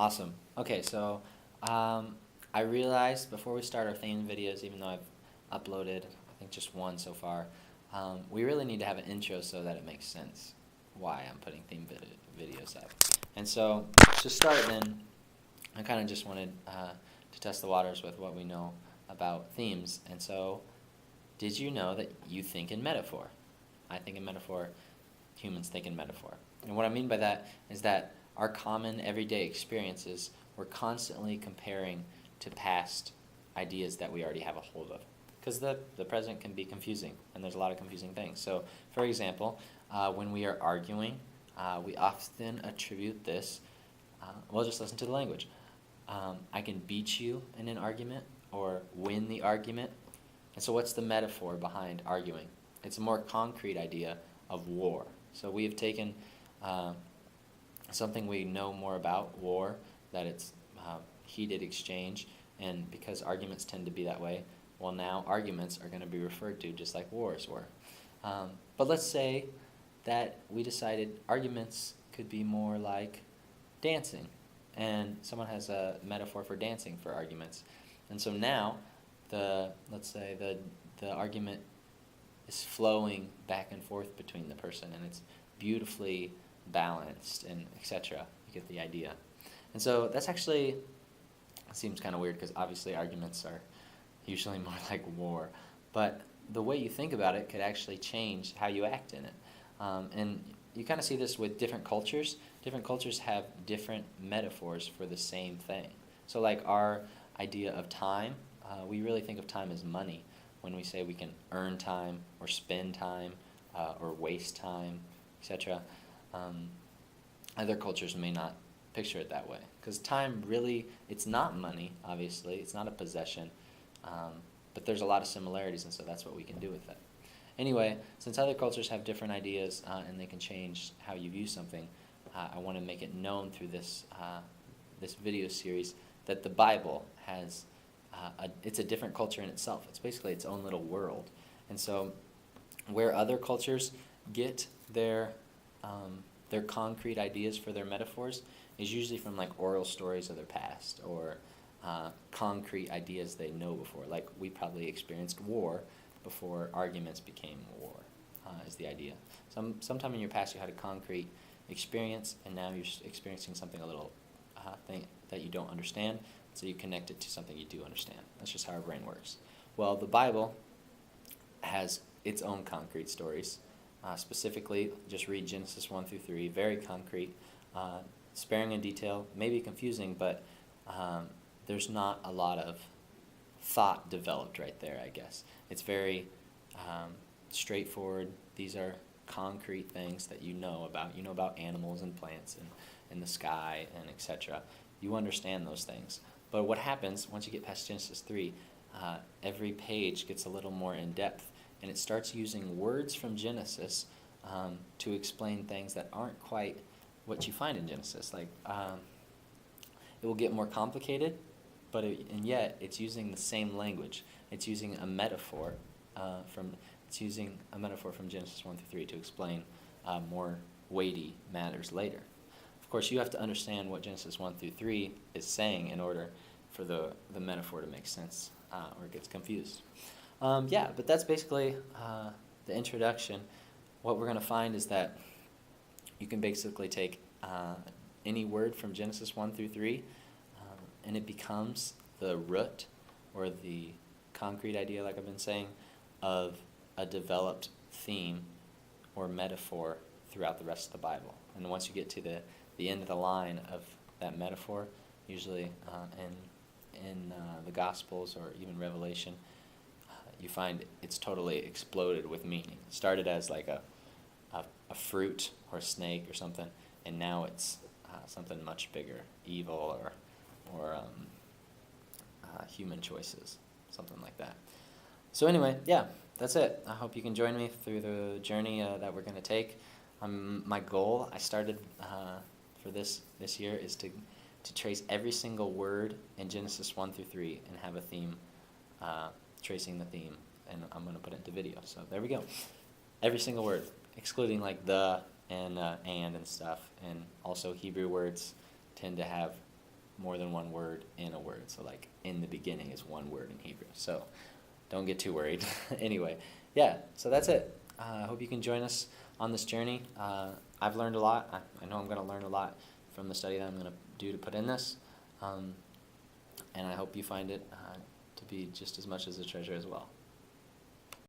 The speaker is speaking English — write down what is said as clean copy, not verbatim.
Awesome. Okay, so I realized before we start our theme videos, even though I've uploaded, I think just one so far, we really need to have an intro so that it makes sense why I'm putting videos up. And so to start then, I kind of just wanted to test the waters with what we know about themes. And so, did you know that you think in metaphor? I think in metaphor, humans think in metaphor. And what I mean by that is that our common everyday experiences, we're constantly comparing to past ideas that we already have a hold of. Because the present can be confusing, and there's a lot of confusing things. So, for example, when we are arguing, we often attribute this, well, just listen to the language. I can beat you in an argument or win the argument. And so, what's the metaphor behind arguing? It's a more concrete idea of war. So, we have taken something we know more about, war, that it's heated exchange, and because arguments tend to be that way, well, now arguments are going to be referred to just like wars were. But let's say that we decided arguments could be more like dancing, and someone has a metaphor for dancing for arguments. And so now, let's say the argument is flowing back and forth between the person, and it's beautifully balanced, and etc. You get the idea. And so that's actually seems kind of weird because obviously arguments are usually more like war, but the way you think about it could actually change how you act in it. And you kind of see this with different cultures. Different cultures have different metaphors for the same thing. So like our idea of time, we really think of time as money when we say we can earn time or spend time or waste time, etc. Other cultures may not picture it that way because time really, it's not money, obviously. It's not a possession, but there's a lot of similarities, and so that's what we can do with it. Anyway, since other cultures have different ideas and they can change how you view something, I want to make it known through this video series that the Bible has it's a different culture in itself. It's basically its own little world. And so where other cultures get their concrete ideas for their metaphors is usually from like oral stories of their past or concrete ideas they know before. Like we probably experienced war before arguments became war, is the idea. Sometime in your past you had a concrete experience, and now you're experiencing something a little thing that you don't understand, so you connect it to something you do understand. That's just how our brain works. Well, the Bible has its own concrete stories. Specifically, just read Genesis 1 through 3, very concrete, sparing in detail, maybe confusing, but there's not a lot of thought developed right there, I guess. It's very straightforward. These are concrete things that you know about. You know about animals and plants and the sky and etc. You understand those things. But what happens once you get past Genesis 3, every page gets a little more in depth, and it starts using words from Genesis to explain things that aren't quite what you find in Genesis. Like it will get more complicated, but and yet it's using the same language. It's using a metaphor from Genesis 1 through 3 to explain more weighty matters later. Of course, you have to understand what Genesis 1 through 3 is saying in order for the metaphor to make sense, or it gets confused. But that's basically the introduction. What we're going to find is that you can basically take any word from Genesis 1 through 3, and it becomes the root or the concrete idea, like I've been saying, of a developed theme or metaphor throughout the rest of the Bible. And once you get to the end of the line of that metaphor, usually in the Gospels or even Revelation, you find it's totally exploded with meaning. It started as like a fruit or a snake or something, and now it's something much bigger, evil or human choices, something like that. So anyway, that's it. I hope you can join me through the journey that we're going to take. My goal, I started for this year, is to trace every single word in Genesis 1 through 3 and have a theme, tracing the theme, and I'm going to put it into video. So there we go. Every single word, excluding like the and stuff, and also Hebrew words tend to have more than one word in a word. So like in the beginning is one word in Hebrew. So don't get too worried. Anyway, yeah, so that's it. I hope you can join us on this journey. I've learned a lot. I know I'm going to learn a lot from the study that I'm going to do to put in this. And I hope you find it to be just as much as a treasure as well.